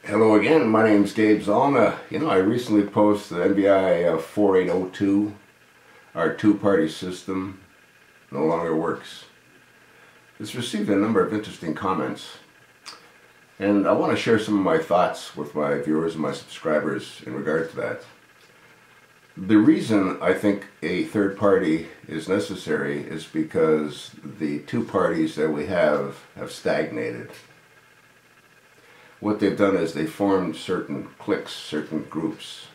Hello again, my name is Gabe Zalna. I recently posted the MVI 4802. Our two-party system no longer works. It's received a number of interesting comments, and I want to share some of my thoughts with my viewers and my subscribers in regard to that. The reason I think a third party is necessary is because the two parties that we have stagnated. What they've done is they formed certain cliques, certain groups,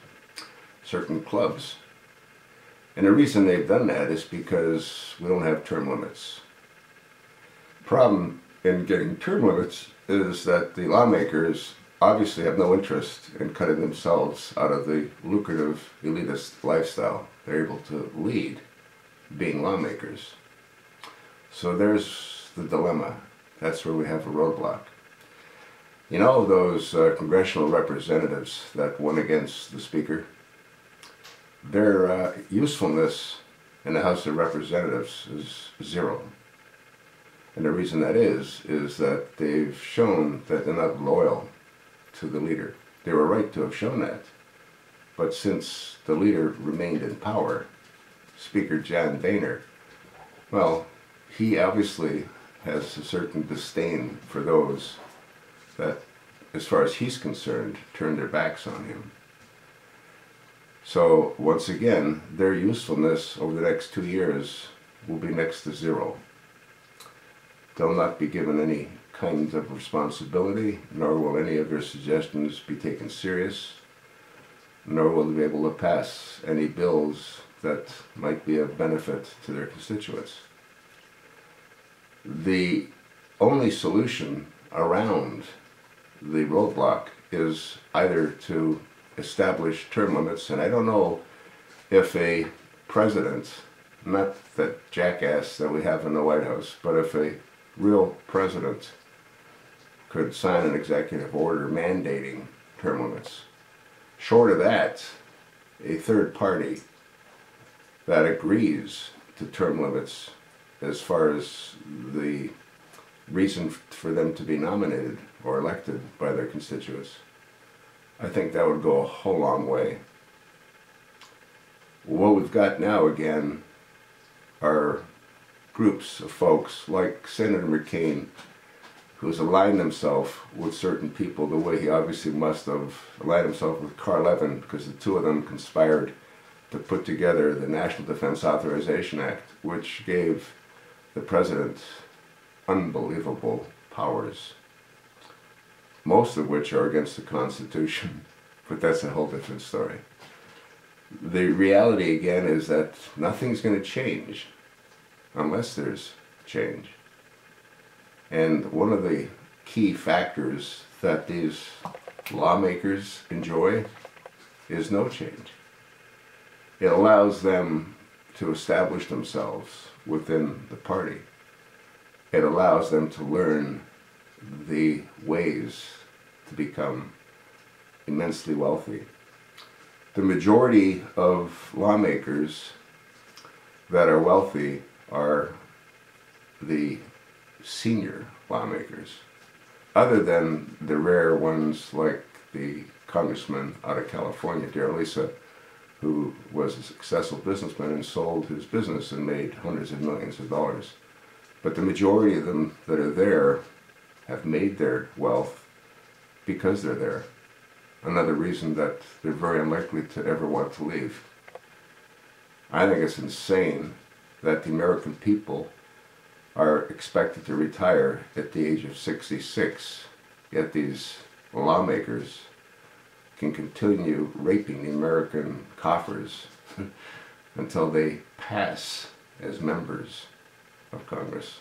certain clubs. And the reason they've done that is because we don't have term limits. Problem in getting term limits is that the lawmakers obviously have no interest in cutting themselves out of the lucrative elitist lifestyle they're able to lead being lawmakers. So there's the dilemma. That's where we have a roadblock. You know those congressional representatives that won against the Speaker? Their usefulness in the House of Representatives is zero. And the reason that is that they've shown that they're not loyal to the leader. They were right to have shown that. But since the leader remained in power, Speaker John Boehner, well, he obviously has a certain disdain for those that, as far as he's concerned, turn their backs on him. So, once again, their usefulness over the next 2 years will be next to zero. They'll not be given any kind of responsibility, nor will any of their suggestions be taken serious, nor will they be able to pass any bills that might be of benefit to their constituents. The only solution around the roadblock is either to establish term limits, and I don't know if a president, not that jackass that we have in the White House, but if a real president could sign an executive order mandating term limits. Short of that, a third party that agrees to term limits as far as the reason for them to be nominated or elected by their constituents, I think that would go a whole long way. What we've got now, again, are groups of folks like Senator McCain, who's aligned himself with certain people the way he obviously must have aligned himself with Carl Levin, because the two of them conspired to put together the National Defense Authorization Act, which gave the president unbelievable powers, most of which are against the Constitution, but that's a whole different story. The reality, again, is that nothing's going to change unless there's change. And one of the key factors that these lawmakers enjoy is no change. It allows them to establish themselves within the party. It allows them to learn the ways to become immensely wealthy. The majority of lawmakers that are wealthy are the senior lawmakers, other than the rare ones like the congressman out of California, Dear Lisa, who was a successful businessman and sold his business and made hundreds of millions of dollars. But the majority of them that are there have made their wealth because they're there. Another reason that they're very unlikely to ever want to leave. I think it's insane that the American people are expected to retire at the age of 66, yet these lawmakers can continue raping the American coffers until they pass as members of Congress.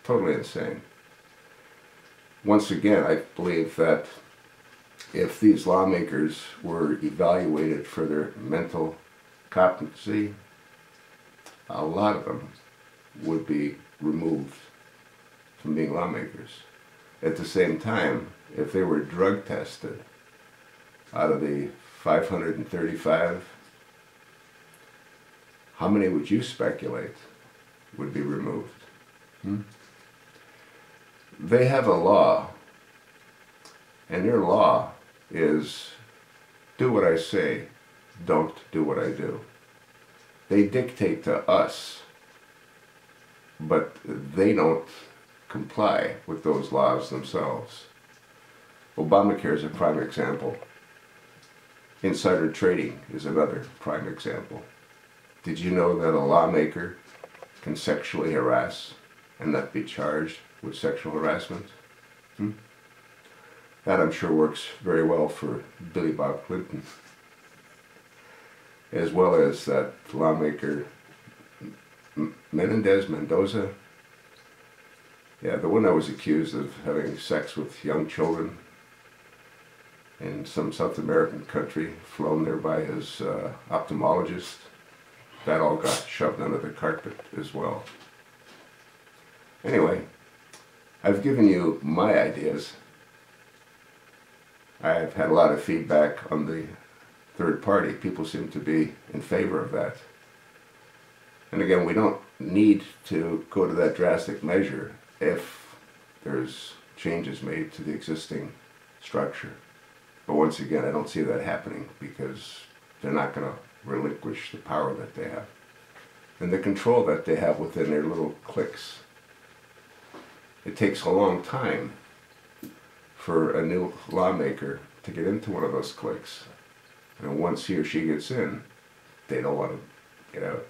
Totally insane. Once again, I believe that if these lawmakers were evaluated for their mental competency, a lot of them would be removed from being lawmakers. At the same time, if they were drug tested, out of the 535, how many would you speculate would be removed? They have a law And their law is, do what I say, don't do what I do. They dictate to us, but they don't comply with those laws themselves. Obamacare is a prime example. Insider trading is another prime example. Did you know that a lawmaker can sexually harass and not be charged with sexual harassment? That, I'm sure, works very well for Billy Bob Clinton, as well as that lawmaker Menendez. Yeah, the one that was accused of having sex with young children in some South American country, flown there by his ophthalmologist. That all got shoved under the carpet as well. Anyway, I've given you my ideas. I've had a lot of feedback on the third party. People seem to be in favor of that. And again, we don't need to go to that drastic measure if there's changes made to the existing structure. But once again, I don't see that happening because they're not going to relinquish the power that they have and the control that they have within their little cliques. It takes a long time for a new lawmaker to get into one of those cliques. And once he or she gets in, they don't want to get out.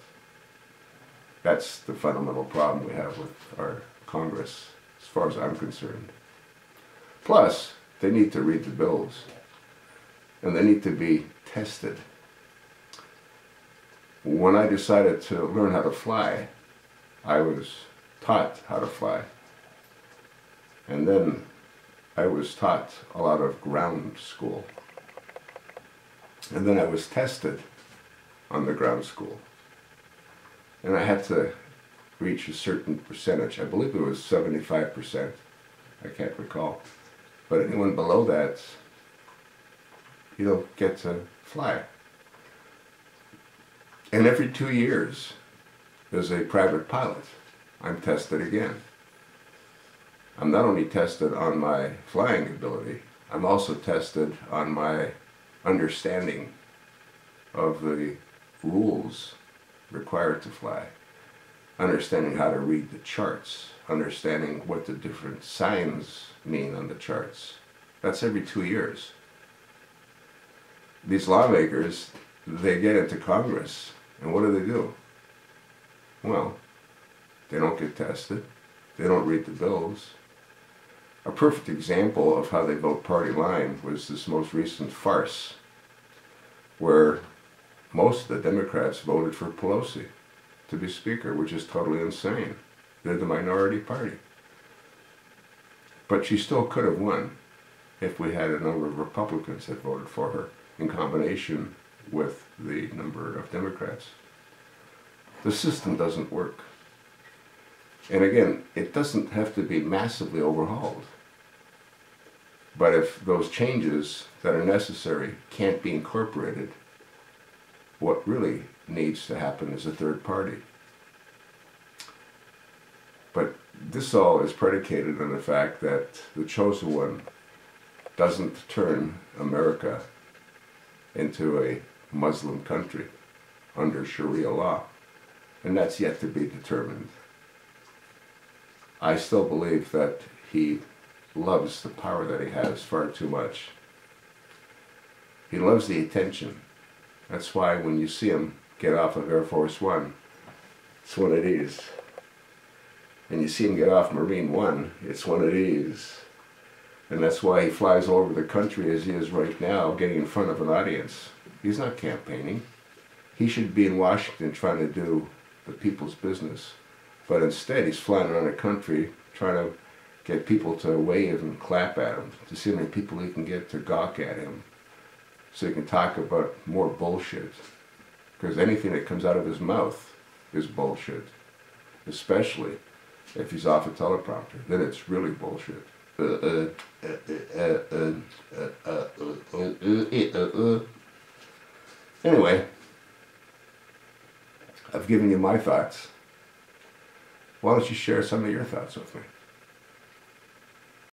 That's the fundamental problem we have with our Congress, as far as I'm concerned. Plus, they need to read the bills, and they need to be tested. When I decided to learn how to fly, I was taught how to fly. And then I was taught a lot of ground school. And then I was tested on the ground school. And I had to reach a certain percentage. I believe it was 75%. I can't recall. But anyone below that, you don't get to fly. And every 2 years, as a private pilot, I'm tested again. I'm not only tested on my flying ability, I'm also tested on my understanding of the rules required to fly, understanding how to read the charts, understanding what the different signs mean on the charts. That's every 2 years. These lawmakers, they get into Congress, and what do? Well, they don't get tested. They don't read the bills. A perfect example of how they vote party line was this most recent farce, where most of the Democrats voted for Pelosi to be Speaker, which is totally insane. They're the minority party. But she still could have won if we had a number of Republicans that voted for her in combination with the number of Democrats. The system doesn't work. And again, it doesn't have to be massively overhauled. But if those changes that are necessary can't be incorporated, what really needs to happen is a third party. But this all is predicated on the fact that the chosen one doesn't turn America into a Muslim country under Sharia law. And that's yet to be determined. I still believe that he loves the power that he has far too much. He loves the attention. That's why when you see him get off of Air Force One, it's one of these. And you see him get off Marine One, it's one of these. And that's why he flies all over the country as he is right now, getting in front of an audience. He's not campaigning. He should be in Washington trying to do the people's business. But instead, he's flying around the country trying to get people to wave and clap at him, to see how many people he can get to gawk at him, so he can talk about more bullshit. Because anything that comes out of his mouth is bullshit, especially if he's off a teleprompter. Then it's really bullshit. Anyway, I've given you my thoughts. Why don't you share some of your thoughts with me?